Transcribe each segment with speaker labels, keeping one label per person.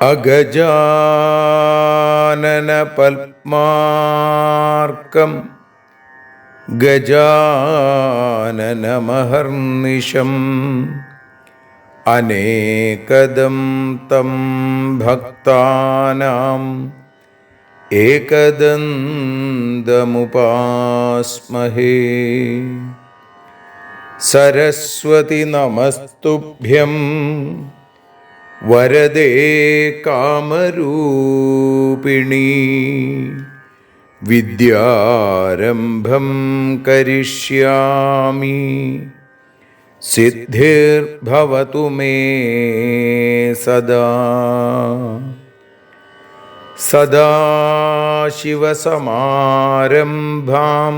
Speaker 1: അഗജാനന പത്മാർക്കം ഗജാനനമഹർനിശം അനേകദം തം ഭക്താനാം ഏകദന്തമുപാസ്മഹേ. സരസ്വതി നമസ്തുഭ്യം വരദേ കാമരൂപിണി. വിദ്യാരംഭം കരിഷ്യാമി സിദ്ധിർഭവതു മേ സദാ. സദാശിവസമാരംഭാം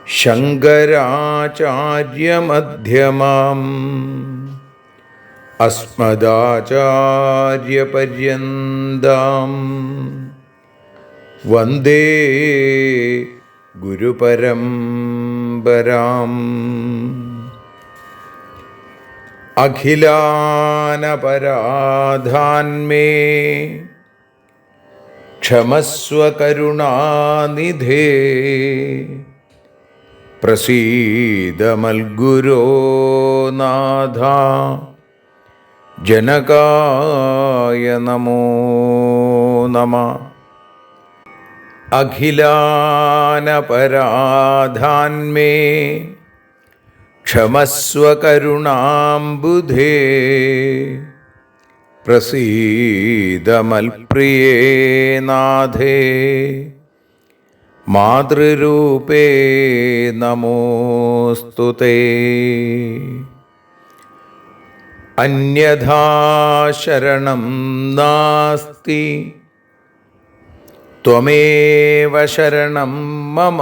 Speaker 1: ശങ്കരാചാര്യമധ്യമാം അസ്മദാചാര്യപര്യന്താം വന്ദേ ഗുരുപരമ്പരാം. അഖിലാനപരാധാന്മേ ക്ഷമസ്വ കരുണാനിധേ. പ്രസീദ മൽഗുരോ നാഥ ജനകായ നമോ നമഃ. അഖിലാനപരാധാന്മേ ക്ഷമസ്വ കരുണാംബുധേ. പ്രസീദ മൽപ്രിയേ നാഥേ മാതൃരൂപേ നമോസ്തുതേ. അന്യഥാ ശരണം നാസ്തി ത്വമേവ ശരണം മമ.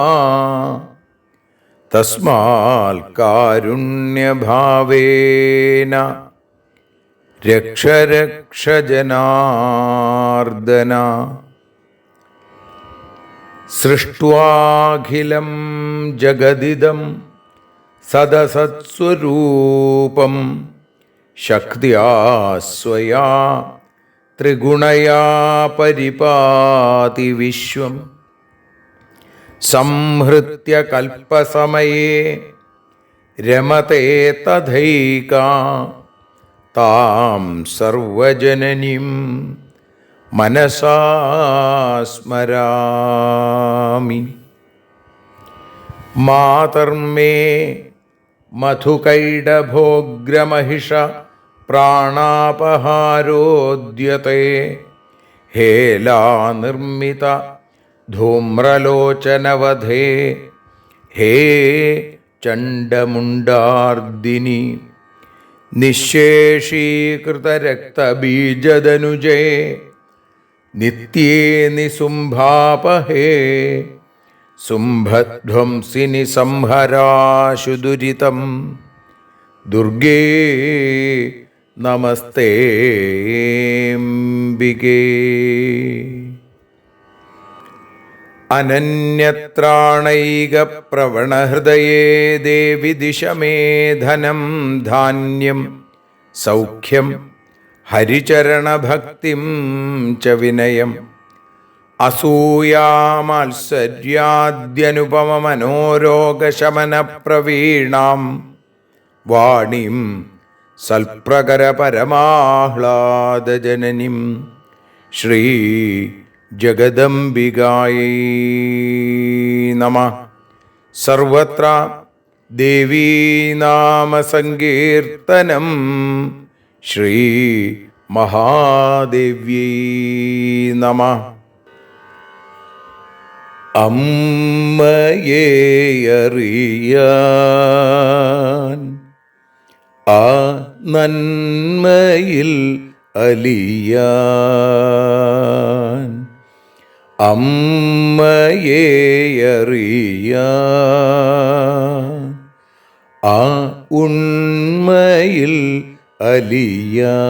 Speaker 1: തസ്മാൽ കാരുണ്യഭാവേന രക്ഷ രക്ഷ ജനാർദ്ദന. സൃഷ്ട്വാഖിലം ജഗദിദം സദസത്സ്വരൂപം ശക്തിയാ സ്വയാ ത്രിഗുണയാ പരിപാതി വിശ്വം. സംഹൃത്യ കൽപ്പസമയേ രമതേ തഥൈകാ. താം സർവജനനീം മനസാ സ്മരാമി. മാതർമേ മധുകൈടഭോഗ്രമഹിഷ പ്രാണാപഹാരോദ്യത്തെ. ഹേലാനിർമ്മിത ധൂമ്രലോചനവധേ. ഹേ ചണ്ഡമുണ്ഡാർദിനി. നിശേഷീകൃതരക്തബീജദനുജേ നിത്യേ നിസുംഭാപഹേ. സുംഭധ്വംസിനി സംഹരാശു ദുരിതം. ദുർഗേ നമസ്തേംബികേ. അനന്യത്രാണൈകപ്രവണഹൃദയേ ദേവി ദിശ മേ ധനം ധാന്യം സൗഖ്യം ഹരിചരണഭക്തിം ച വിനയം. അസൂയാമാത്സര്യാദ്യനുപമമനോരോഗശമനപ്രവീണാം വാണീം സൽപ്രകരപരമാഹ്ലാദജനനീം ശ്രീ ജഗദംബികായൈ നമഃ. സർവത്ര ദേവീനാമസങ്കീർത്തനം ശ്രീ മഹാദേവ്യൈ നമഃ. അമ്മയെ അറിയാൻ ആ നന്മയിൽ അലിയാൻ, അമ്മയെ അറിയാൻ ആ ഉണ്മയിൽ അലിയാൻ,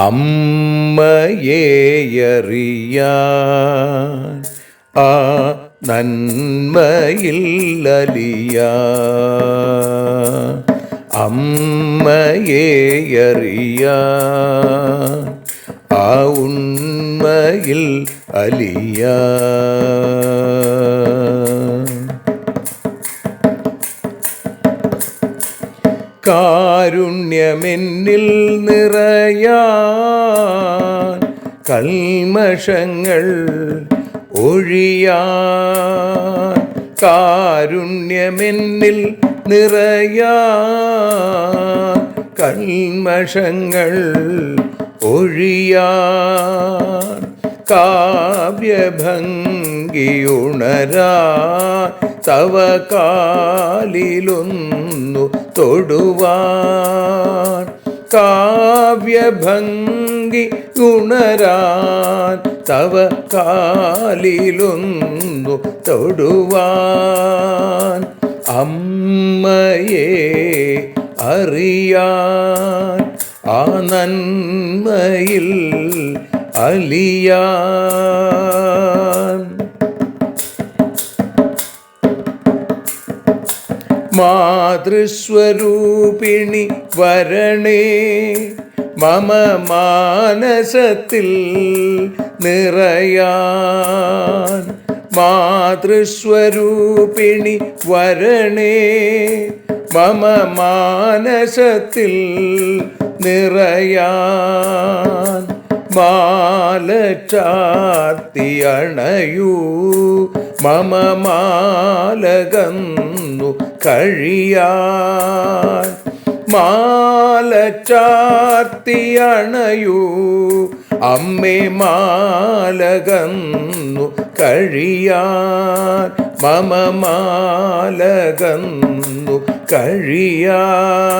Speaker 1: അമ്മയെ അറിയാൻ ആ നന്മയിൽ അലിയാൻ, അമ്മയെ അറിയാൻ ആ ഉണ്മയിൽ അലിയാൻ. കാരുണ്യമെന്നിൽ നിറയാൻ, കൽമഷങ്ങൾ ഒഴിയാൻ, കാരുണ്യമെന്നിൽ നിറയാൻ, കൽമഷങ്ങൾ ഒഴിയാൻ, കാവ്യഭംഗിയുണരാൻ തവ കാലിലൊന്നു തൊടുവാൻ, കാവ്യഭംഗി ഉണരാൻ തവ കാലിലൊന്നു തൊടുവാൻ, അമ്മയെ അറിയാൻ ആ നന്മയിൽ അലിയാൻ. മാതൃസ്വരൂപിണി വരണേ മമ മാനസത്തിൽ നിറയാൻ, മാതൃസ്വരൂപിണി വരണേ മമ മാനസത്തിൽ നിറയാൻ, മാല ചാർത്തി അണയൂ മമ മാലകന്നു കഴിയാൻ, മാല ചാർത്തി അണയൂ അമ്മേ മാലകന്നു കഴിയാൻ, മമ മാലകന്നു കഴിയാൻ,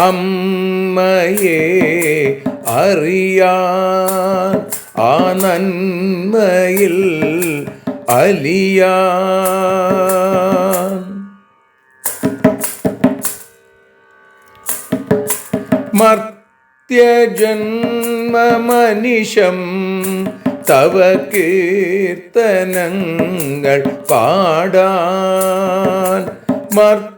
Speaker 1: അമ്മയെ അറിയാൻ ആ നന്മയിൽ അലിയാൻ. മർത്യജന്മമനിശം തവ കീർത്തനങ്ങൾ പാടാൻ, മർത്യജന്മമനിശം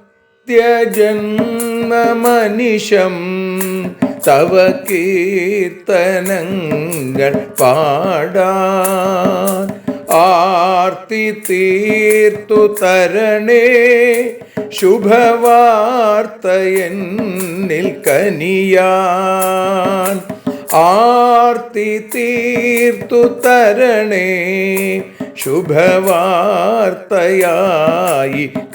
Speaker 1: തവ കീർത്തനങ്ങൾ പാടാൻ, ആർത്തി തീർത്തു തരണേ ശുഭവാർത്ത എന്നിൽ കനിയാൻ, ആർത്തി തീർത്തു തരണേ ശുഭവാർത്തയായി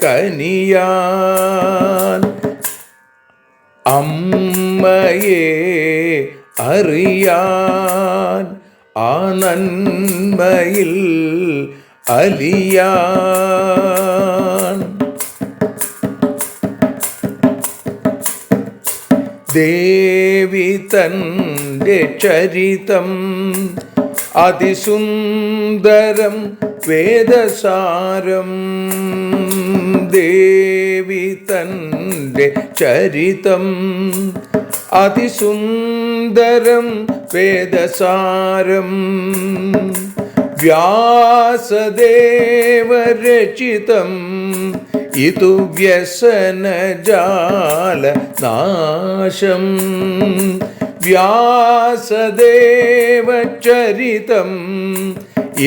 Speaker 1: കനിയാൻ, അമ്മയെ അറിയാൻ ആ നന്മയിൽ അലിയാൻ. ദേവി തൻ്റെ ചരിതം അതിസുന്ദരം വേദസാരം, ദേവി തൻ്റെ ചരിതം അതിസുന്ദരം വേദസാരം, വ്യാസദേവരചിതം ഇതു വ്യസനജാല നാശം, വ്യാസദേവചരിതം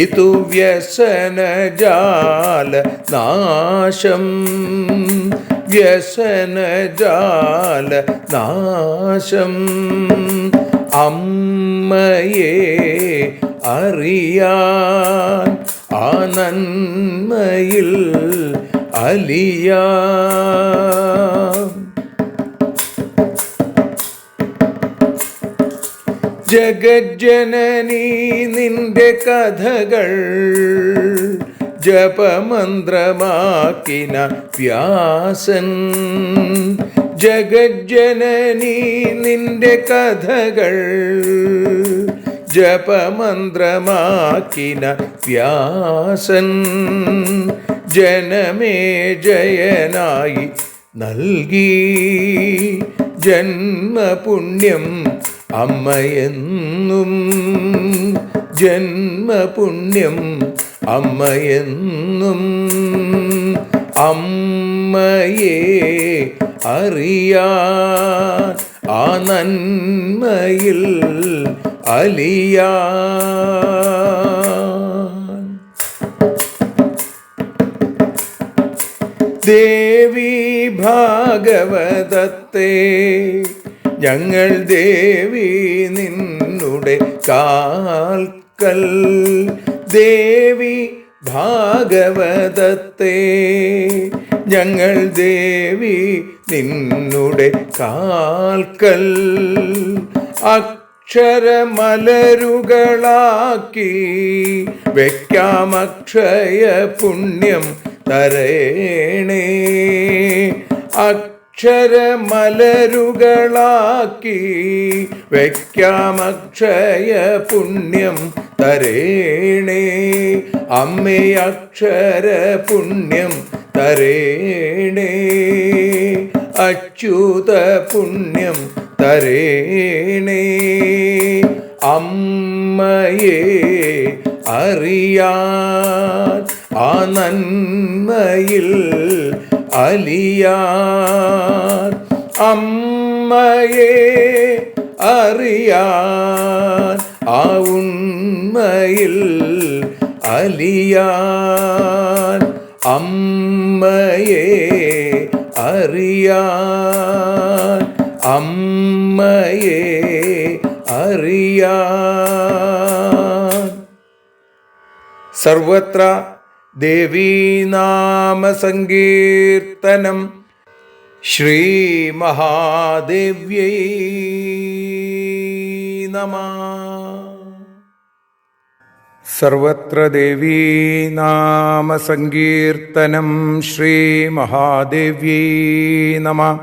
Speaker 1: ഇതു വ്യസനജാല നാശം, വ്യസനജാല നാശം, അമ്മയെ അറിയാൻ ആ നന്മയിൽ അലിയാൻ. ജഗജ്ജനനീ നിന്റെ കഥകൾ ജപമന്ത്രമാക്കിന വ്യാസൻ. ജഗജ്ജനനീ നിന്റെ കഥകൾ ജപമന്ത്രമാക്കിന വ്യാസൻ. ജനമേ ജയനായി നൽകി ജന്മപുണ്യം അമ്മയെന്നും. ജന്മപുണ്യം അമ്മയെന്നും. അമ്മയെ അറിയാൻ ആ നന്മയിൽ അലിയാൻ. ദേവി ഭാഗവതത്തെ ഞങ്ങൾ ദേവി നിന്നുടെ കാൽക്കൽ. ദേവി ഭാഗവതത്തെ ഞങ്ങൾ ദേവി നിന്നുടെ കാൽക്കൽ. അക്ഷരമലരുകളാക്കി വയ്ക്കാം അക്ഷയ പുണ്യം തരേണേ. അക്ഷരമലരുകളാക്കി വയ്ക്കാം അക്ഷയ പുണ്യം തരേണേ. അമ്മേ അക്ഷര പുണ്യം തരേണേ. അച്യുത പുണ്യം തരേണേ. അമ്മയെ അറിയാൻ ആ നന്മയിൽ അലിയാൻ. അമ്മയെ അറിയാൻ ആ ഉണ്മയിൽ അലിയാൻ. അമ്മയെ അറിയാൻ. അമ്മയെ അറിയാൻ. സർവത്ര ദേവീനാമസങ്കീർത്തനം. ശ്രീ മഹാദേവ്യൈ നമഃ. സർവത്ര ദേവീനാമസങ്കീർത്തനം. ശ്രീ മഹാദേവ്യൈ നമഃ.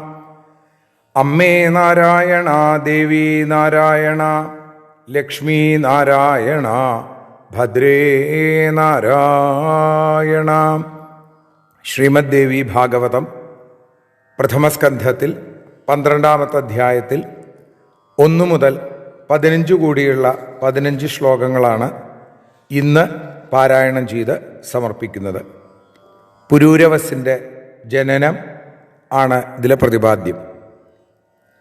Speaker 1: അമ്മേ നാരായണ, ദേവി നാരായണ, ലക്ഷ്മി നാരായണ, ഭദ്രേ നാരായണ. ശ്രീമദ് ദേവി ഭാഗവതം പ്രഥമസ്കന്ധത്തിൽ 12-ാമത്തെ അധ്യായത്തിൽ 1 മുതൽ 15 കൂടിയുള്ള 15 ശ്ലോകങ്ങളാണ് ഇന്ന് പാരായണം ചെയ്ത് സമർപ്പിക്കുന്നത്. പുരൂരവസിൻ്റെ ജനനം ആണ് ഇതിലെ പ്രതിപാദ്യം.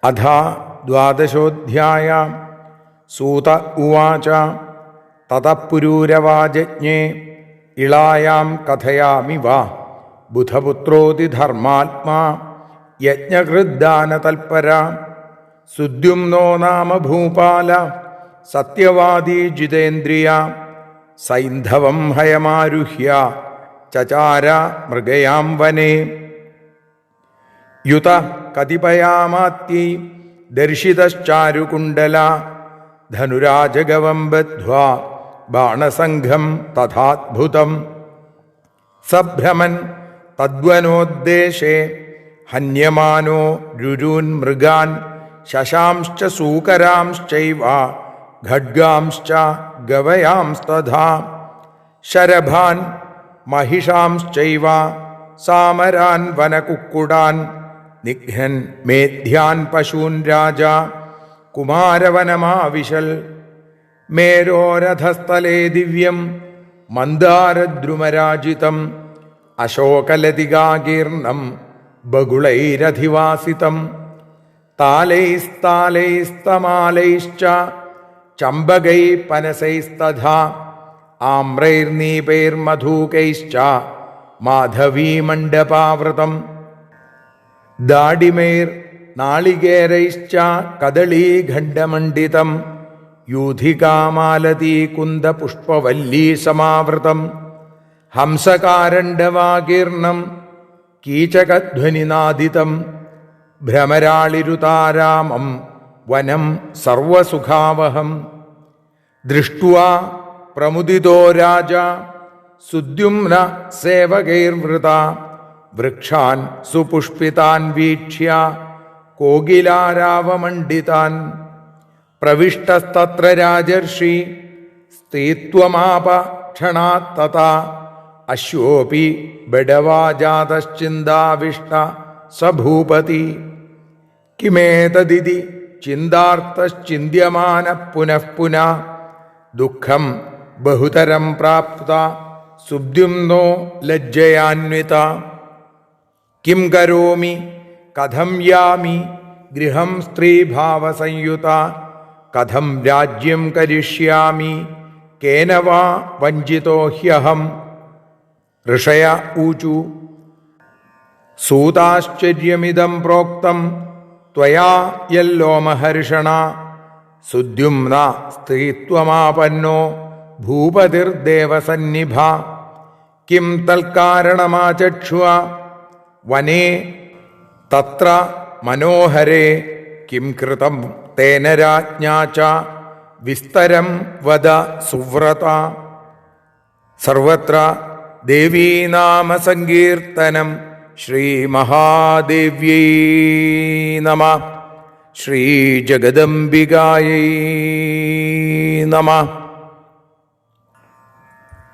Speaker 1: അഥാ 12-ഓധ്യായം. സൂത ഉവാച തതഃ പുരൂരവാജജ്ഞേ ഇളായാം കഥയാമി വാ ബുധപുത്രോതി ധർമാത്മാ യജ്ഞകൃദ്ദാനതൽപര സുദ്യുമ്നോ നാമ ഭൂപാല സത്യവാദീ ജിതേന്ദ്രിയ സൈന്ധവം ഹയമാരുഹ്യ ചചാര മൃഗയാം വനേ യുത കതിപയാമാത്യൈ ദർശിതശ്ചാരുകുണ്ടല ധനുരാജഗവം ബദ്ധ്വാ ബാണസംഘം തഥാദ്ഭുതം സഭ്രമൻ തദ്വനോദ്ദേശേ ഹന്യമാനോ രുരൂൻ മൃഗാൻ ശശാംശ്ച സൂകരാംശ്ചൈവ ഖഡ്ഗാംശ്ച ഗവയാംസ്തഥാ ശരഭാൻ മഹിഷാംശ്ചൈവ സാമരാൻ വനകുക്കുടാൻ നിഘ്നൻ മേധ്യാൻ പശൂൻ രാജ കുമാരവനമാവിശൽ മേരോരഥസ്ഥലേ ദിവ്യം മന്ദാരദ്രുമരാജിതം അശോകലതികാകീർണം ബഗുളൈരധിവാസിതം താലൈസ്താലൈസ്തമാലൈശ്ച ചമ്പകൈ പനസൈസ്തഥാ ആമ്രൈർനീപൈർമധൂകൈശ്ച മാധവീമണ്ഡപാവൃതം ദാഡിമൈർ നാളികേരൈശ്ച കദളീഖണ്ഡമണ്ഡിതം യൂധികാമാലതീകുന്ദപുഷ്പവല്ലീസമാവൃതം ഹംസകാരണ്ഡവാകീർണം കീചകധ്വനിനാദിതം ഭ്രമരാളിരുതാരാമം വനം സർവസുഖാവഹം. ദൃഷ്ട്വാ പ്രമുദിതോ രാജാ സുദ്യുമ്ന സേവകൈർവൃത വൃക്ഷാൻ സുപുഷ്പിതാൻ വീക്ഷ്യ കോകിലാരാവമണ്ഡിതാൻ പ്രവിഷ്ടസ്തത്ര രാജർഷി സ്ത്രീത്വമാപ ക്ഷണാത് തഥാ അശ്വോപി ബഡവാജാതശ്ചിന്താവിഷ്ട സഭൂപതി കിമേതദിതി ചിന്താർത്ഥശ്ചിന്യമാന പുനഃ പുനഃ ദുഃഖം ബഹുതരം പ്രാപ്ത സുദ്യുമ്നോ ലജ്ജയാന്വിത കിം കരോമി കഥം യാമി ഗൃഹം സ്ത്രീഭാവസംയുത കഥം രാജ്യം കരിഷ്യാമി കേന വാ വഞ്ചിതോ ഹ്യഹം. ഋഷയ ഊചു സൂതാശ്ചര്യമിദം പ്രോക്തം ത്വയാ യല്ലോമഹർഷണ സുദ്യുമ്ന സ്ത്രീത്വമാപന്നോ ഭൂപതിർദേവസന്നിഭ കിം തൽക്കാരണമാചക്ഷുവ വനേ തത്ര മനോഹരേ കിം കൃതം തേന രാജ്ഞാ ച വിസ്തരം വദ സുവ്രത. സർവത്ര ദേവീനാമസങ്കീർത്തനം. ശ്രീമഹാദേവ്യൈ നമഃ. ശ്രീജഗദംബികായൈ നമഃ.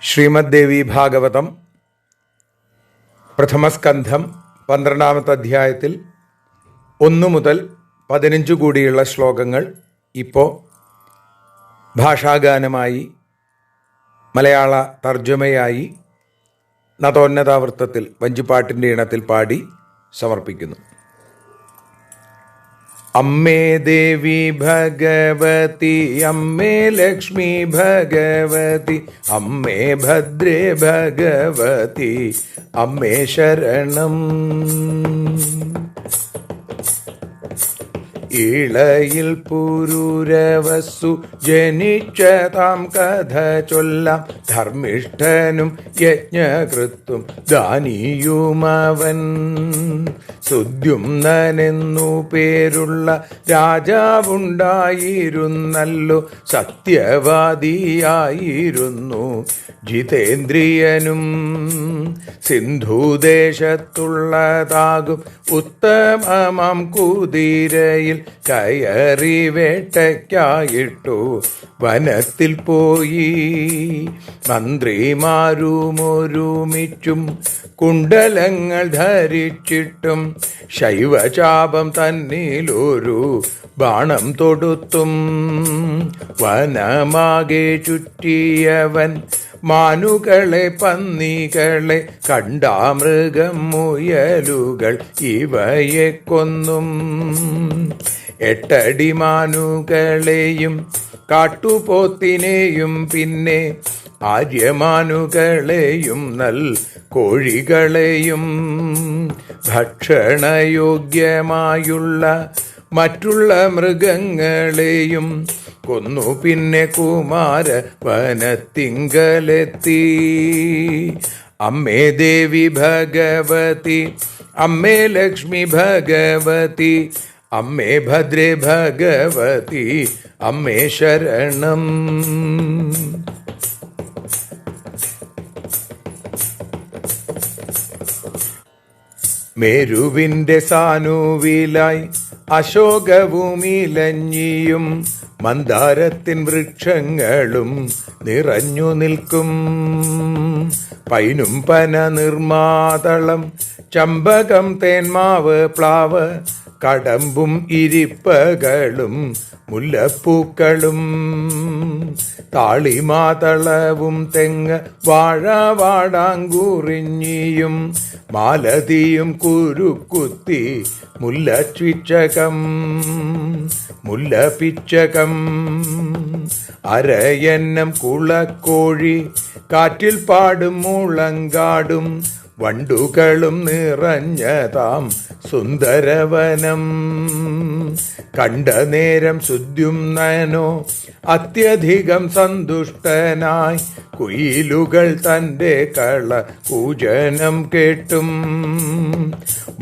Speaker 1: ശ്രീമദ്ദേവി ഭാഗവതം പ്രഥമസ്കന്ധം 12-ാമത്തെ അധ്യായത്തിൽ 1 മുതൽ 15 കൂടിയുള്ള ശ്ലോകങ്ങൾ ഇപ്പോൾ ഭാഷാഗാനമായി മലയാള തർജ്ജമയായി നതോന്നതാവൃത്തത്തിൽ വഞ്ചിപ്പാട്ടിൻ്റെ ഇണത്തിൽ പാടി സമർപ്പിക്കുന്നു. അമ്മേ ദേവി ഭഗവതി അമ്മേ ലക്ഷ്മി ഭഗവതി അമ്മേ ഭദ്രേ ഭഗവതി അമ്മേ ശരണം. ഇളയിൽ പുരൂരവസ്സു ജനിച്ചതാം കഥ ചൊല്ലാം ധർമ്മിഷ്ഠനും യജ്ഞകൃത്തും ദാനിയുമവൻ. സുദ്യുമ്നനെന്നു പേരുള്ള രാജാവുണ്ടായിരുന്നല്ലോ സത്യവാദിയായിരുന്നു ജിതേന്ദ്രിയനും. സിന്ധുദേശത്തുള്ളതാകും ഉത്തമമാം കുതിരയിൽ കയറി വേട്ടയ്ക്കായിട്ടു വനത്തിൽ പോയി. മന്ത്രിമാരുമൊരുമിച്ചും കുണ്ടലങ്ങൾ ധരിച്ചിട്ടും ശൈവചാപം തന്നിലൊരു ബാണം തൊടുത്തും വനമാകെ ചുറ്റിയവൻ മാനുകളെ പന്നികളെ കണ്ടാമൃഗം മുയലുകൾ ഇവയെ കൊന്നും. 8 അടി മാനുകളെയും കാട്ടുപോത്തിനെയും പിന്നെ ആര്യമാനുകളെയും നൽ കോഴികളെയും ഭക്ഷണയോഗ്യമായുള്ള മറ്റുള്ള മൃഗങ്ങളെയും കൊന്നു. പിന്നെ കുമാര വനത്തിങ്കലെത്തി. അമ്മേ ദേവി ഭഗവതി അമ്മേ ലക്ഷ്മി ഭഗവതി അമ്മേ ഭദ്രേ ഭഗവതി അമ്മേ ശരണം. മേരുവിൻ്റെ സാനുവിലായി അശോകവുമിലഞ്ഞിയും മന്ദാരത്തിൻ വൃക്ഷങ്ങളും നിറഞ്ഞു നിൽക്കും. പൈനും പന നിർമാതളം ചമ്പകം തേന്മാവ് പ്ലാവ് കടമ്പും ഇരിപ്പകളും മുല്ലപ്പൂക്കളും താളിമാതളവും തെങ്ങ് വാഴ വാടാങ്കുറിഞ്ഞിയും മാലതിയും കുരുക്കുത്തി മുല്ലപ്പിച്ചകം അരയന്നം കുളക്കോഴി കാറ്റിൽ പാടും മുളങ്കാടും വണ്ടുകളും നിറഞ്ഞതാം സുന്ദരവനം. കണ്ട നേരം സുദ്യുമ്നനോ അത്യധികം സന്തുഷ്ടനായി കുയിലുകൾ തൻ്റെ കള പൂജനം കേട്ടും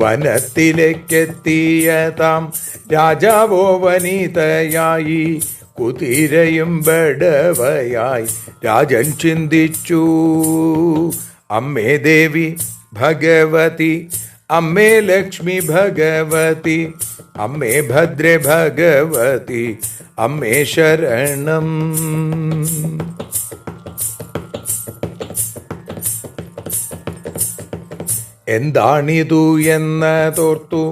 Speaker 1: വനത്തിലേക്കെത്തിയതാം രാജാവോ വനിതയായി കുതിരയും ബടവയായി രാജൻ ചിന്തിച്ചു. അമ്മേ ദേവി ഭഗവതി, അമ്മേ ലക്ഷ്മി ഭഗവതി, അമ്മേ ഭദ്രേ ഭഗവതി, അമ്മേ ശരണം. എന്താണിതു എന്നതോർത്തു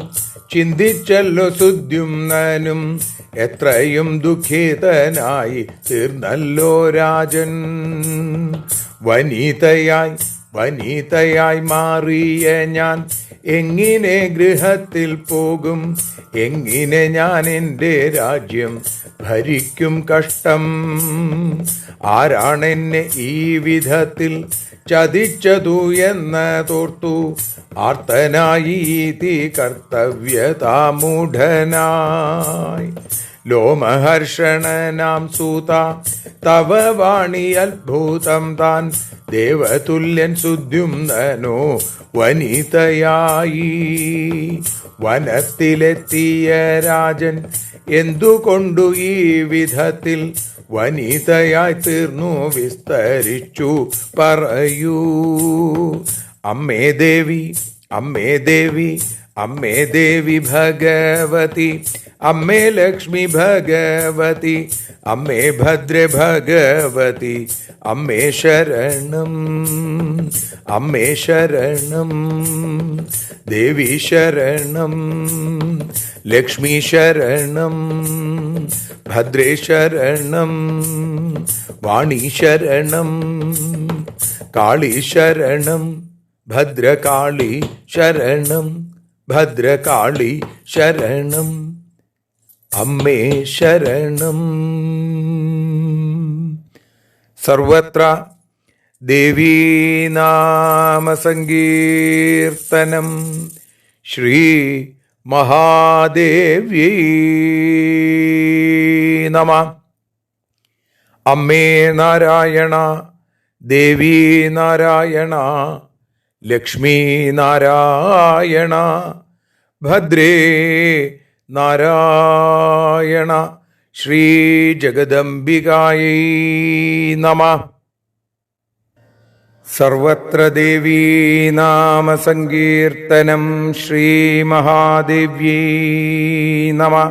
Speaker 1: ചിന്തിച്ചല്ലോ സുദ്യുമ്നനും. എത്രയും ദുഃഖിതനായി തീർന്നല്ലോ രാജൻ. വനിതയായി മാറിയ ഞാൻ എങ്ങനെ ഗൃഹത്തിൽ പോകും? എങ്ങനെ ഞാൻ എൻ്റെ രാജ്യം ഭരിക്കും? കഷ്ടം. ആരാണെന്നെ ഈ വിധത്തിൽ ചതിച്ചതു എന്നതോർത്തു ആർത്തനായി കർത്തവ്യതാമൂഢനായി. ലോമഹർഷണനാം സൂത തവ വാണി അത്ഭുതം താൻ. ദേവതുല്യൻ സുദ്യുമ്നനോ വനിതയായി. വനത്തിലെത്തിയ രാജൻ എന്തുകൊണ്ടു ഈ വിധത്തിൽ വനിതയായി തീർന്നു വിസ്തരിച്ചു പറയൂ. അമ്മേ ദേവി, അമ്മേ ദേവി, അമ്മേ ദേവി ഭഗവതി, അമ്മേ ലക്ഷ്മി ഭഗവതി, അമ്മേ ഭദ്രേ ഭഗവതി, അമ്മേ ശരണം. അമ്മേ ശരണം. ദേവി ശരണം. ലക്ഷ്മി ശരണം. ഭദ്രേ ശരണം. വാണി ശരണം. കാളി ശരണം. ഭദ്രകാളി ശരണം. ഭദ്രകാളി ശരണം. അമ്മേ ശരണം. സർവത്ര ദേവീനാമസങ്കീർത്തനം. ശ്രീ മഹാദേവ്യൈ നമഃ. അമ്മേ നാരായണ, ദേവി നാരായണ, ലക്ഷ്മീ നാരായണ, ഭദ്രേ നാരായണ, ശ്രീ ജഗദംബികായൈ നമഃ. സർവത്ര ദേവീനാമസങ്കീർത്തനം. ശ്രീ മഹാദേവ്യൈ നമഃ.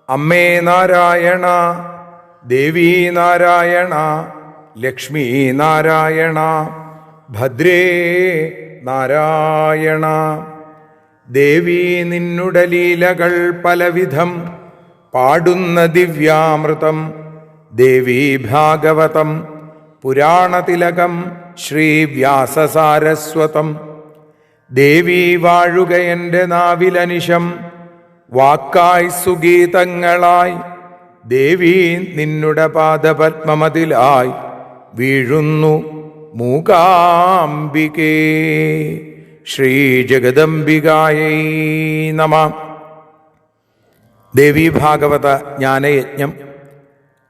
Speaker 1: അമ്മേ നാരായണ, ദേവി നാരായണ, ലക്ഷ്മീ നാരായണ, ഭദ്രേ നാരായണ. ദേവി നിന്നുടെ ലീലകൾ പലവിധം പാടുന്ന ദിവ്യാമൃതം. ദേവി ഭാഗവതം പുരാണതിലകം ശ്രീ വ്യാസസാരസ്വതം. ദേവി വാഴുക എൻ്റെ നാവിലനിശം, വാക്കായി സുഗീതങ്ങളായി. ദേവി നിന്നുടെ പാദപത്മമതിലായി വീഴുന്നു മൂകാംബികേ. ശ്രീ ജഗദംബികായൈ നമഃ. ദേവി ഭാഗവത ജ്ഞാനയജ്ഞം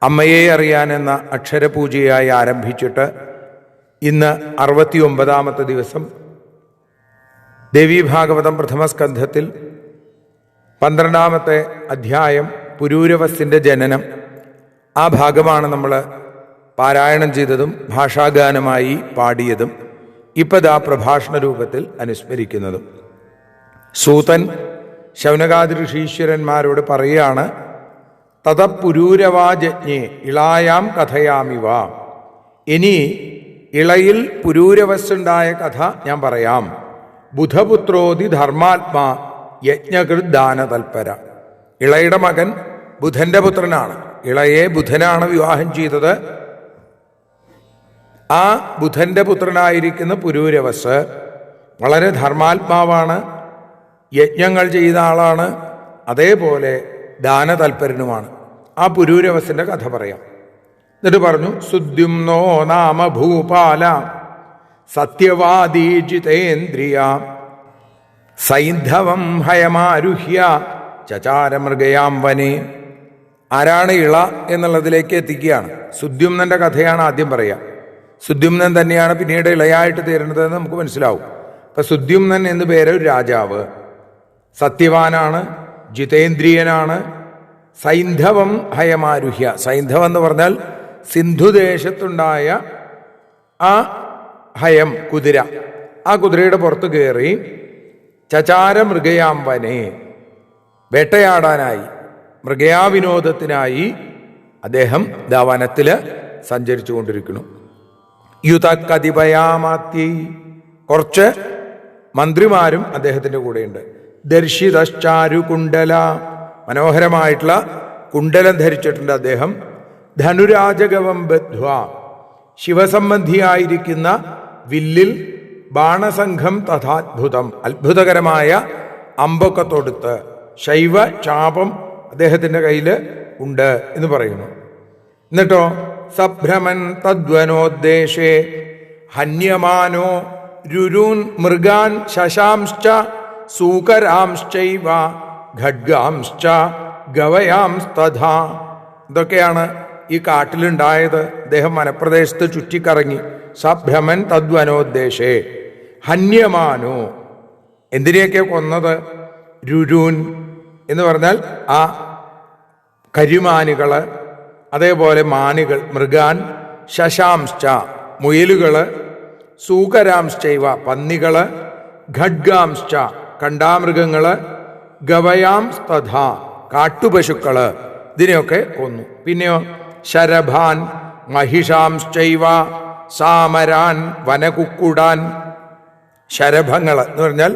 Speaker 1: അമ്മയെ അറിയാനെന്ന അക്ഷരപൂജയായി ആരംഭിച്ചിട്ട് ഇന്ന് 69ാമത്തെ ദിവസം. ദേവി ഭാഗവതം പ്രഥമസ്കന്ധത്തിൽ 12ാമത്തെ അധ്യായം പുരൂരവസിൻ്റെ ജനനം. ആ ഭാഗമാണ് നമ്മൾ പാരായണം ചെയ്തതും ഭാഷാഗാനമായി പാടിയതും ഇപ്പതാ പ്രഭാഷണ രൂപത്തിൽ അനുസ്മരിക്കുന്നതും. സൂതൻ ശൗനകാദി ഋഷീശ്വരന്മാരോട് പറയുകയാണ്, തതപുരൂരവാജജ്ഞേ ഇളായാം കഥയാമിവ. ഇനി ഇളയിൽ പുരൂരവസ്സുണ്ടായ കഥ ഞാൻ പറയാം. ബുധപുത്രോതി ധർമാത്മാ യജ്ഞകൃത് ദാനതൽപര. ഇളയുടെ മകൻ ബുധന്റെ പുത്രനാണ്. ഇളയെ ബുധനാണ് വിവാഹം ചെയ്തത്. ആ ബുധന്റെ പുത്രനായിരിക്കുന്ന പുരൂരവസ് വളരെ ധർമാത്മാവാണ്, യജ്ഞങ്ങൾ ചെയ്ത ആളാണ്, അതേപോലെ ദാനതൽപരനുമാണ്. ആ പുരൂരവസിന്റെ കഥ പറയാം. എന്നിട്ട് പറഞ്ഞു, സുദ്യുമ്നോ നാമ ഭൂപാല സത്യവാദീ ജിതേന്ദ്രിയ സൈന്ധവം ഹയമാരുഹ്യ ചചാരമൃഗയാം വനേ. ആരാണ് ഇള എന്നുള്ളതിലേക്ക് എത്തിക്കുകയാണ്. സുദ്യുമ്നന്റെ കഥയാണ് ആദ്യം പറയുക. സുദ്യുമ്നൻ തന്നെയാണ് പിന്നീട് ഇളയായിട്ട് തീരുന്നതെന്ന് നമുക്ക് മനസ്സിലാവും. അപ്പൊ സുദ്യുമ്നൻ എന്നു പേര് ഒരു രാജാവ്, സത്യവാനാണ്, ജിതേന്ദ്രിയനാണ്. സൈന്ധവം ഹയമാരുഹ്യ. സൈന്ധവം എന്ന് പറഞ്ഞാൽ സിന്ധുദേശത്തുണ്ടായ ആ ഹയം, കുതിര. ആ കുതിരയുടെ പുറത്ത് കയറി ചചാര മൃഗയാം വനേ, വേട്ടയാടാനായി, മൃഗയാവിനോദത്തിനായി അദ്ദേഹം വനത്തില് സഞ്ചരിച്ചു കൊണ്ടിരിക്കുന്നു. യുതകതിപയാമാത്യൈ, കുറച്ച് മന്ത്രിമാരും അദ്ദേഹത്തിന്റെ കൂടെയുണ്ട്. ദർശിതശ്ചാരു കുണ്ടല, മനോഹരമായിട്ടുള്ള കുണ്ടലം ധരിച്ചിട്ടുണ്ട് അദ്ദേഹം. ധനുരാജഗവം ബദ്ധ്വ, ശിവസംബന്ധിയായിരിക്കുന്ന വില്ലിൽ ബാണസംഘം തഥാത്ഭുതം, അത്ഭുതകരമായ അമ്പൊക്കെ തൊടുത്ത്. ശൈവ ചാപം അദ്ദേഹത്തിന്റെ കയ്യിൽ ഉണ്ട് എന്ന് പറയുന്നു. എന്നിട്ടോ സഭ്രമൻ തദ്വനോദ്ദേശേ ഹന്യമാനോ രുരൂൻ മൃഗാൻ ശശാംശ്ച സൂകരാംശ്ചൈവ ഖഡ്ഗാംശ്ച ഗവയാംസ്തഥാ. ഇതൊക്കെയാണ് ഈ കാട്ടിലുണ്ടായത്. അദ്ദേഹം വനപ്രദേശത്ത് ചുറ്റിക്കറങ്ങി. സഭ്രമൻ തദ്വനോദ്ദേശേ, ഹന്യമാനോ, എന്തിനെയൊക്കെ കൊന്നത്? രുരൂൻ എന്ന് പറഞ്ഞാൽ ആ കരിമാനുകള്, അതേപോലെ മാനുകൾ, മൃഗാൻ, ശശാംശ്ച മുയലുകള്, സൂകരാംശ്ചൈവ പന്നികള്, ഖഡ്ഗാംശ്ച കണ്ടാമൃഗങ്ങള്, ഗവയാംസ്തഥ കാട്ടുപശുക്കള്, ഇതിനെയൊക്കെ കൊന്നു. പിന്നെയോ ശരഭാൻ മഹിഷാംശ്ചൈവ സാമരാൻ വനകുക്കുടാൻ. ശരഭങ്ങള് എന്ന് പറഞ്ഞാൽ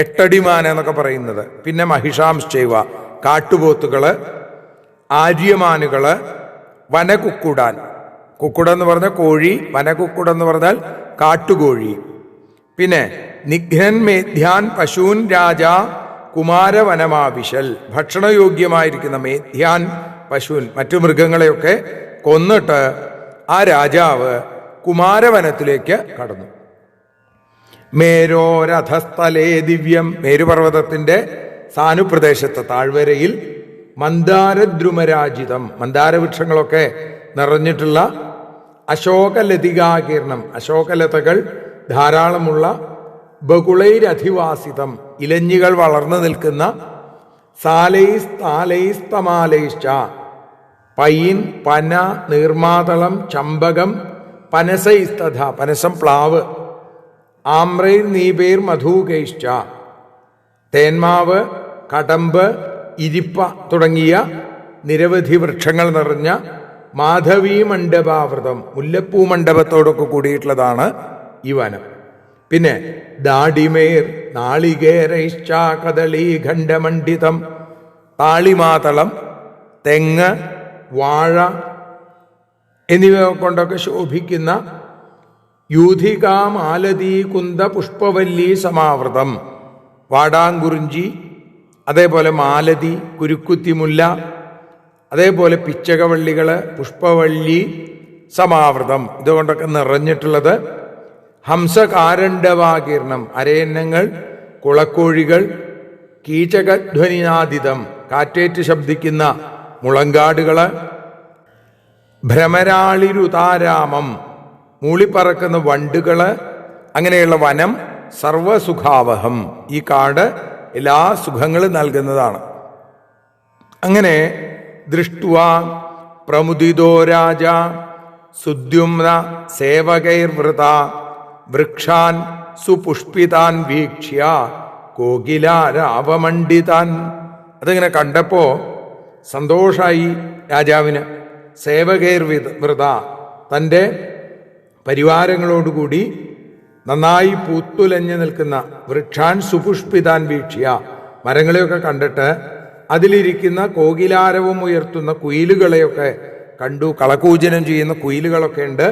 Speaker 1: എട്ടടിമാന എന്നൊക്കെ പറയുന്നത്. പിന്നെ മഹിഷാംശ്ചൈവ കാട്ടുപോത്തുകള്, ആര്യമാനുകള്, വനകുക്കുടാൻ, കുക്കുടെന്ന് പറഞ്ഞ കോഴി, വനകുക്കുടെന്ന് പറഞ്ഞാൽ കാട്ടുകോഴി. പിന്നെ നിഘ്നൻ മേധ്യാൻ പശൂൻ രാജ കുമാരവനമാവിശൽ, ഭക്ഷണയോഗ്യമായിരിക്കുന്ന മേധ്യാൻ പശൂൻ മറ്റു മൃഗങ്ങളെയൊക്കെ കൊന്നിട്ട് ആ രാജാവ് കുമാരവനത്തിലേക്ക് കടന്നു. മേരോരഥസ്ഥലേ ദിവ്യം, മേരുപർവ്വതത്തിന്റെ സാനുപ്രദേശത്ത് താഴ്വരയിൽ മന്ദാരദ്രുമരാജിതം, മന്ദാരവൃക്ഷങ്ങളൊക്കെ നിറഞ്ഞിട്ടുള്ള അശോകലതികാകീർണം, അശോകലതകൾ ധാരാളമുള്ള ബകുളൈരധിവാസിതം, ഇലഞ്ഞികൾ വളർന്നു നിൽക്കുന്ന സാലൈസ്താലൈസ്തമാലൈശ്ച, പൈൻ, പന, നീർമാതളം, ചമ്പകം, പനസൈസ്തഥ പനസം, പ്ലാവ്, ആമ്രൈർ നീപേർ മധൂകൈശ്ച, തേന്മാവ്, കടമ്പ്, ഇരിപ്പ തുടങ്ങിയ നിരവധി വൃക്ഷങ്ങൾ നിറഞ്ഞ മാധവീ മണ്ഡപാവൃതം, മുല്ലപ്പൂ മണ്ഡപത്തോടൊക്കെ കൂടിയിട്ടുള്ളതാണ് ഈ വനം. പിന്നെ ദാഡിമേർ നാളികേരൈശ്ച കദളീ ഖണ്ഡമണ്ഡിതം, താളിമാതളം, തെങ്ങ്, വാഴ എന്നിവ കൊണ്ടൊക്കെ ശോഭിക്കുന്ന യൂധികാ മാലതീ കുന്ദ പുഷ്പവല്ലി സമാവൃതം, വാടാങ്കുറിഞ്ചി, അതേപോലെ മാലതി, കുരുക്കുത്തിമുല്ല, അതേപോലെ പിച്ചകവള്ളികള്, പുഷ്പവള്ളി സമാവൃതം, ഇതുകൊണ്ടൊക്കെ നിറഞ്ഞിട്ടുള്ളത്. ഹംസകാരണ്ഡവാകീർണം, അരയന്നങ്ങൾ, കുളക്കോഴികൾ, കീചകധ്വനിനാദിതം, കാറ്റേറ്റ് ശബ്ദിക്കുന്ന മുളങ്കാടുകള്, ഭ്രമരാളിരുതാരാമം, മൂളിപ്പറക്കുന്ന വണ്ടുകള്, അങ്ങനെയുള്ള വനം സർവസുഖാവഹം, ഈ കാട് എല്ലാ സുഖങ്ങളും നൽകുന്നതാണ്. അങ്ങനെ ദൃഷ്ട്വാ പ്രമുദിതോ രാജ സുദ്യുമ്ന സേവകൈർവൃത വൃക്ഷാൻ സുപുഷ്പിതാൻ വീക്ഷ്യ കോകിലാരാവമണ്ഡിതാൻ. അതിങ്ങനെ കണ്ടപ്പോ സന്തോഷായി രാജാവിന്. സേവകൈർവൃത, തൻ്റെ പരിവാരങ്ങളോടുകൂടി നന്നായി പൂത്തുലഞ്ഞു നിൽക്കുന്ന വൃക്ഷാൻ സുപുഷ്പിതാൻ വീക്ഷ്യ, മരങ്ങളെയൊക്കെ കണ്ടിട്ട് അതിലിരിക്കുന്ന കോകിലാരവും ഉയർത്തുന്ന കുയിലുകളെയൊക്കെ കണ്ടു. കളകൂജനം ചെയ്യുന്ന കുയിലുകളൊക്കെ ഉണ്ട്.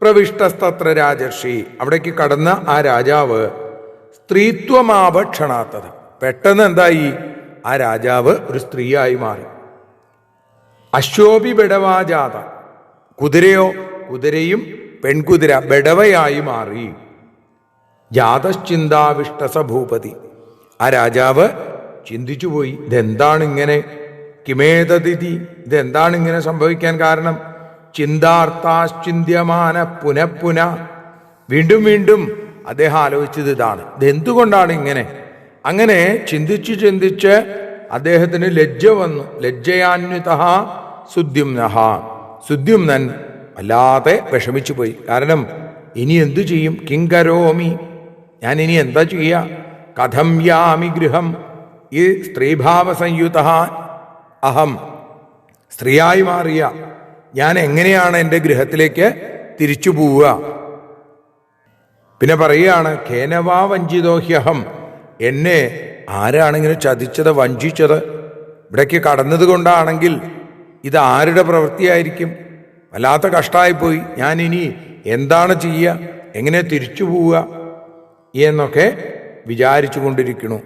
Speaker 1: പ്രവിഷ്ടസ്തത്ര രാജർഷി, അവിടേക്ക് കടന്ന ആ രാജാവ് സ്ത്രീത്വമാഭക്ഷണാത്തത്, പെട്ടെന്ന് എന്തായി, ആ രാജാവ് ഒരു സ്ത്രീയായി മാറി. അശ്വോപി ബിഡവാജാത, കുതിരയും പെൺകുതിര ബെടവയായി മാറി. ജാതശ്ചിന്താവിഷ്ടസ ഭൂപതി. ആ രാജാവ് ചിന്തിച്ചുപോയി, ഇതെന്താണിങ്ങനെ? കിമേതതിഥി, ഇതെന്താണിങ്ങനെ സംഭവിക്കാൻ കാരണം? ചിന്താർത്ഥാശ്ചിന്യമാന പുനഃപുന. വീണ്ടും വീണ്ടും അദ്ദേഹം ആലോചിച്ചത് ഇതാണ്, ഇതെന്തുകൊണ്ടാണ് ഇങ്ങനെ? അങ്ങനെ ചിന്തിച്ച് ചിന്തിച്ച് അദ്ദേഹത്തിന് ലജ്ജ വന്നു. ലജ്ജയാന്വിതഃ സുദ്യുമ്നഃ. സുദ്യുമ്നൻ വല്ലാതെ വിഷമിച്ചു പോയി. കാരണം ഇനി എന്തു ചെയ്യും? കിങ്കരോമി, ഞാൻ ഇനി എന്താ ചെയ്യുക? കഥം യാമി ഗൃഹം. ഈ സ്ത്രീഭാവസംയുത അഹം, സ്ത്രീയായി മാറിയ ഞാൻ എങ്ങനെയാണ് എൻ്റെ ഗൃഹത്തിലേക്ക് തിരിച്ചു പോവുക? പിന്നെ പറയുകയാണ്, കേനവാ വഞ്ചിതോഹ്യഹം, എന്നെ ആരാണിങ്ങനെ ചതിച്ചത്, വഞ്ചിച്ചത്? ഇവിടേക്ക് കടന്നത് കൊണ്ടാണെങ്കിൽ ഇത് ആരുടെ പ്രവൃത്തിയായിരിക്കും? വല്ലാത്ത കഷ്ടമായിപ്പോയി. ഞാനിനി എന്താണ് ചെയ്യുക? എങ്ങനെ തിരിച്ചു പോവുക എന്നൊക്കെ വിചാരിച്ചു കൊണ്ടിരിക്കണു.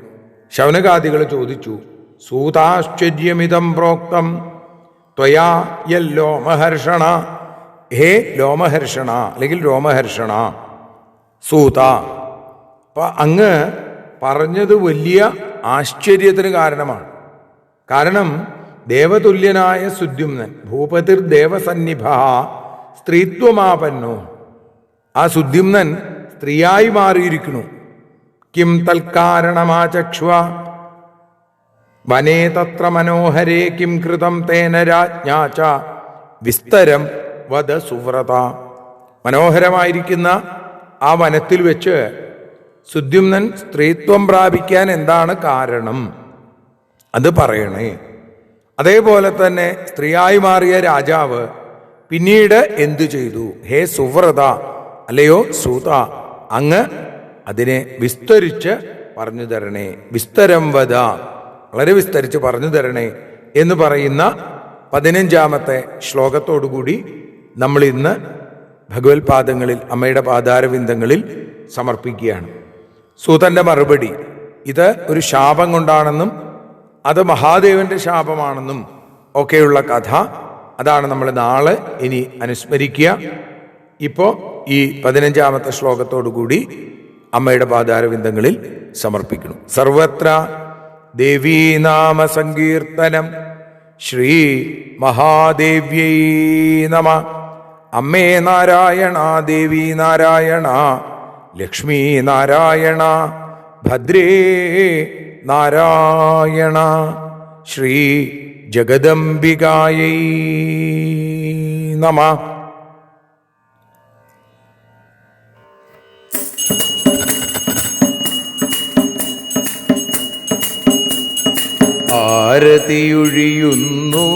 Speaker 1: ശൗനകാദികൾ ചോദിച്ചു, സൂതാശ്ചര്യമിതം പ്രോക്തം ത്വയാ യല്ലോമഹർഷണ. ഹേ ലോമഹർഷണ, അല്ലെങ്കിൽ രോമഹർഷണ സൂത. അപ്പൊ അങ്ങ് പറഞ്ഞത് വലിയ ആശ്ചര്യത്തിന് കാരണമാണ്. കാരണം ദേവതുല്യനായ സുദ്യുമ്നൻ, ഭൂപതിർ ദേവസന്നിഭ സ്ത്രീത്വമാപന്നോ, ആ സുദ്യുമ്നൻ സ്ത്രീയായി മാറിയിരിക്കുന്നു. കിം തൽക്കാരണമാചക്ഷ്വ വനേ തത്ര മനോഹരേ കിം കൃതം തേന രാജ്ഞാ ച വിസ്തരം വദ സുവ്രത. മനോഹരമായിരിക്കുന്ന ആ വനത്തിൽ വെച്ച് സുദ്യുമ്നൻ സ്ത്രീത്വം പ്രാപിക്കാൻ എന്താണ് കാരണം? അത് പറയണേ. അതേപോലെ തന്നെ സ്ത്രീയായി മാറിയ രാജാവ് പിന്നീട് എന്തു ചെയ്തു? ഹേ സുവ്രത, അല്ലയോ സൂത, അങ്ങ് അതിനെ വിസ്തരിച്ച് പറഞ്ഞു തരണേ. വിസ്തരം വദ, വളരെ വിസ്തരിച്ച് പറഞ്ഞു തരണേ എന്ന് പറയുന്ന 15-ാമത്തെ ശ്ലോകത്തോടുകൂടി നമ്മൾ ഇന്ന് ഭഗവത് പാദങ്ങളിൽ, അമ്മയുടെ പാദാരവിന്ദങ്ങളിൽ സമർപ്പിക്കുകയാണ്. സൂതന്റെ മറുപടി, ഇത് ഒരു ശാപം കൊണ്ടാണെന്നും അത് മഹാദേവന്റെ ശാപമാണെന്നും ഒക്കെയുള്ള കഥ, അതാണ് നമ്മൾ നാളെ ഇനി അനുസ്മരിക്കുക. ഇപ്പോൾ ഈ 15-ാമത്തെ ശ്ലോകത്തോടുകൂടി അമ്മയുടെ പാദാരവിന്ദങ്ങളിൽ സമർപ്പിക്കുന്നു. സർവത്ര ദേവീനാമ സങ്കീർത്തനം. ശ്രീ മഹാദേവ്യൈ നമ. അമ്മേ നാരായണ, ദേവി നാരായണ, ലക്ഷ്മീ നാരായണ, ഭദ്രേ നാരായണ. ശ്രീ ജഗദംബികായൈ നമ.
Speaker 2: ആരതിയൊഴിയുന്നു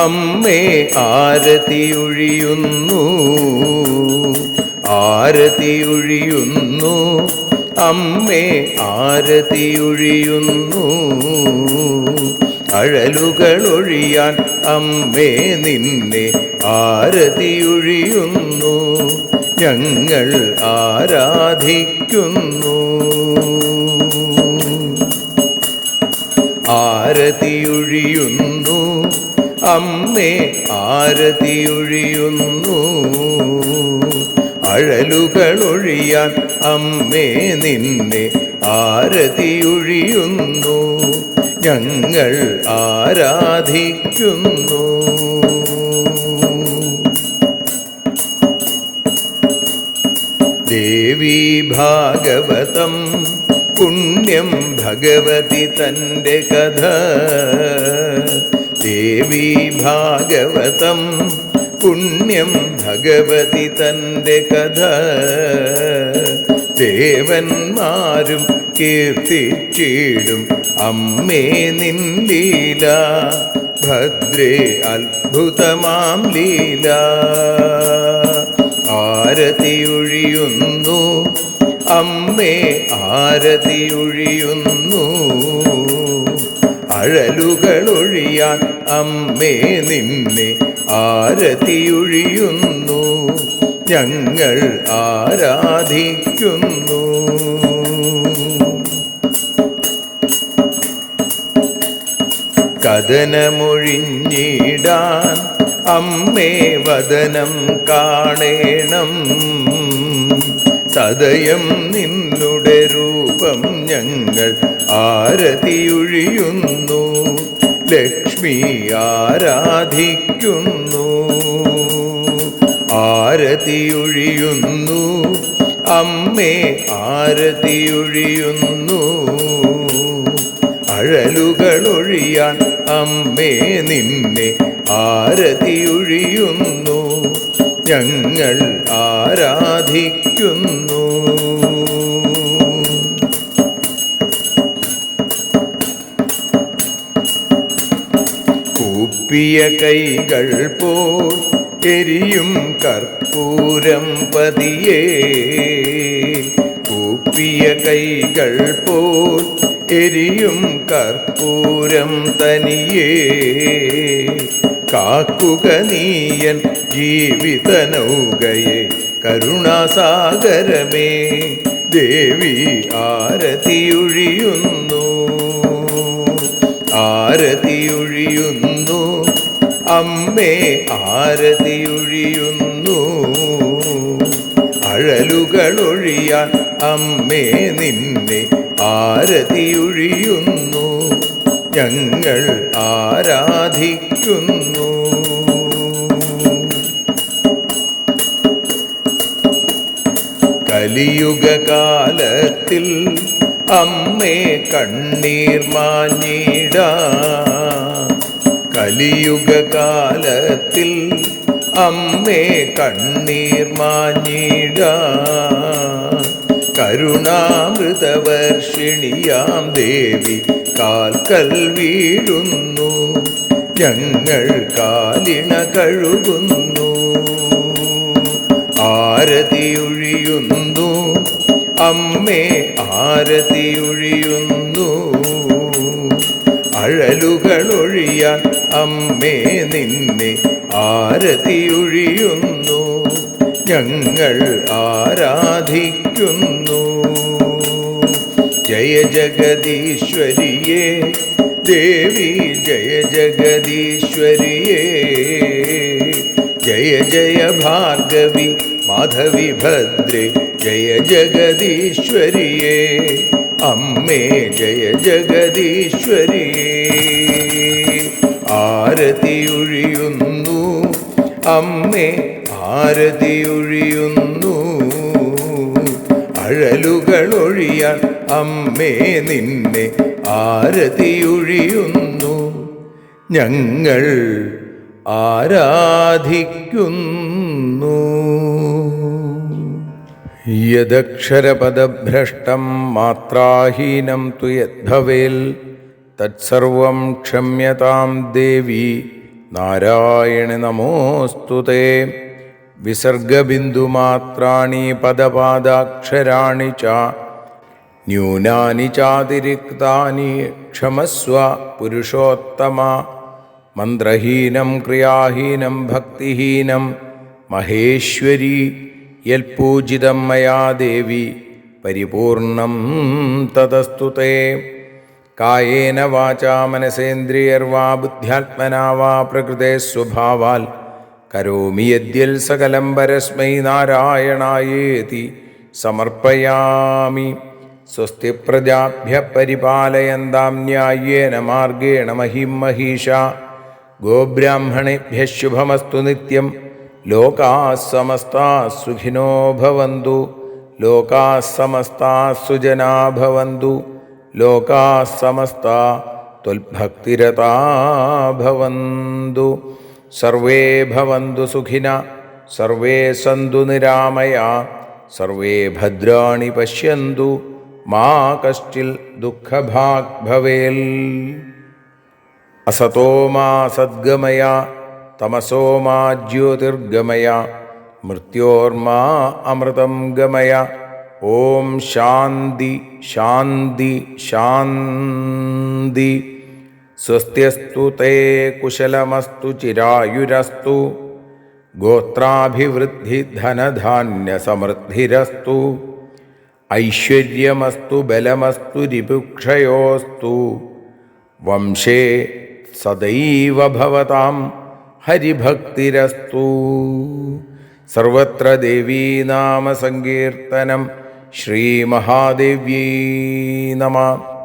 Speaker 2: അമ്മേ, ആരതിയൊഴിയുന്നു, ആരതിയൊഴിയുന്നു അമ്മേ, ആരതിയൊഴിയുന്നു. അഴലുകളൊഴിയാൻ അമ്മേ നിന്നെ ആരതിയൊഴിയുന്നു, ഞങ്ങൾ ആരാധിക്കുന്നു. ആരതിയൊഴിയുന്നു അമ്മേ, ആരതിയൊഴിയുന്നു. അഴലുകളൊഴിയാൻ അമ്മേ നിന്നെ ആരതിയൊഴിയുന്നു, ഞങ്ങൾ ആരാധിക്കുന്നു. ദേവി ഭാഗവതം പുണ്യം ഭഗവതി തൻ്റെ കഥ. ദേവി ഭാഗവതം പുണ്യം ഭഗവതി തൻ്റെ കഥ. ദേവന്മാരും കീർത്തിച്ചിടും അമ്മേ നിൻ ലീല, ഭദ്രേ അത്ഭുതമാം ലീല. ആരതിയൊഴിയുന്നു അമ്മേ, ആരതിയൊഴിയുന്നു. അഴലുകളൊഴിയാൻ അമ്മേ നിന്നെ ആരതിയൊഴിയുന്നു, ഞങ്ങൾ ആരാധിക്കുന്നു. കഥനമൊഴിഞ്ഞിടാൻ അമ്മേ വദനം കാണേണം. സദയം നിന്നുടെ രൂപം ഞങ്ങൾ ആരതിയൊഴിയുന്നു. ലക്ഷ്മി ആരാധിക്കുന്നു. ആരതിയൊഴിയുന്നു അമ്മേ ആരതിയൊഴിയുന്നു. അഴലുകളൊഴിയാൻ അമ്മേ നിന്നെ ആരതിയൊഴിയുന്നു. ഞങ്ങൾ ആരാധിക്കുന്നു. കൂപ്പിയ കൈകൾ പോൽ എരിയും കർപ്പൂരം പതിയേ. കൂപ്പിയ കൈകൾ പോൽ എരിയും കർപ്പൂരം തനിയേ. കാക്കുക നീയൻ ജീവിത നൗകയെ കരുണാസാഗരമേ. ദേവി ആരതിയൊഴിയുന്നു. ആരതിയൊഴിയുന്നു അമ്മേ ആരതിയൊഴിയുന്നു. അഴലുകളൊഴിയാൻ അമ്മേ നിന്നെ ആരതിയൊഴിയുന്നു. ഞങ്ങൾ ആരാധിക്കുന്നു. കലിയുഗകാലത്തിൽ അമ്മേ കണ്ണീർ മാഞ്ഞിടാം. കലിയുഗകാലത്തിൽ അമ്മേ കണ്ണീർ മാഞ്ഞിടാം. കരുണാമൃതവർഷിണിയാം ദേവി കാൽക്കൽ വീഴുന്നു. ഞങ്ങൾ കാലിണ കഴുകുന്നു. ആരതിയൊഴിയുന്നു അമ്മേ ആരതിയൊഴിയുന്നു. അഴലുകളൊഴിയാൻ അമ്മേ നിന്നെ ആരതിയൊഴിയുന്നു. ഞങ്ങൾ ആരാധിക്കുന്നു. ജയ ജഗദീശ്വരിയേ ദേവി ജയ ജഗദീശ്വരിയേ. ജയ ജയ ഭാർഗവി മാധവി ഭദ്രേ ജയ ജഗദീശ്വരിയേ. അമ്മേ ജയ ജഗദീശ്വരിയേ. ആരതിയൊഴിയുന്നു അമ്മേ ആരതിയൊഴിയുന്നു. അഴലുകളൊഴിയാൻ അമ്മേ നിന്നെ ആരതിയൊഴിയുന്നു. ഞങ്ങൾ ആരാധിക്കുന്നു.
Speaker 1: യദക്ഷരപദഭ്രഷ്ടം മാത്രാഹീനം തു യദ്ഭവേൽ തത്സർവം ക്ഷമ്യതാം ദേവി നാരായണി നമോസ്തുതേ. വിസർഗബിന്ദുമാത്രാണി പദപാദാക്ഷരാണി ച ന്യൂനാനി ചാതിരിക്താനി ക്ഷമസ്വ പുരുഷോത്തമ. മന്ത്രഹീനം ക്രിയാഹീനം ഭക്തിഹീനം മഹേശ്വരി യൽപൂജിതം മയാ ദേവി പരിപൂർണം തദസ്തുതേ. കായേന വാചാ മനസേന്ദ്രിയർവാ ബുദ്ധ്യാത്മനാ വാ പ്രകൃതേ സ്വഭാവാൽ കരോമി യദ്യൽ സകലം പരസ്മൈ നാരായണായേതി സമർപ്പയാമി. സ്വസ്തി പ്രജാഭ്യ പരിപാലയന്താം ന്യായേന മാർഗേണ മഹിം മഹീഷാ. ഗോബ്രാഹ്മണേഭ്യ ശുഭമസ്തു നിത്യം. ലോകാഃ സമസ്താഃ സുഖിനോ ഭവന്തു. ലോകാഃ സമസ്താഃ സുജനാ ഭവന്തു. ലോകാഃ സമസ്താഃ ത്വൽഭക്തിരതാ ഭവന്തു. സർവേ ഭവന്തു സുഖിനഃ. സർവേ സന്തു നിരാമയാഃ. സർവേ ഭദ്രാണി പശ്യന്തു. മാ കശ്ചിൽ ദുഃഖഭാഗ് ഭവേൽ. അസതോ മാ സദ്ഗമയ തമസോ മാ ജ്യോതിർഗമയ മൃത്യോർമാ അമൃതം ഗമയ. ഓം ശാന്തി ശാന്തി ശാന്തി. സ്വസ്ത്യസ്തു തേ കുശലമസ്തു ചിരായുരസ്തു. ഗോത്രാഭിവൃദ്ധി ധനധാന്യസമൃദ്ധിരസ്തു. ഐശ്വര്യമസ്തു ബലമസ്തു രിപുക്ഷയോസ്തു. വംശേ സദൈവ ഭവതാം ഹരിഭക്തിരസ്തു. സർവത്ര ദേവീനാമസങ്കീർത്തനം. ശ്രീമഹാദേവ്യൈ നമഃ.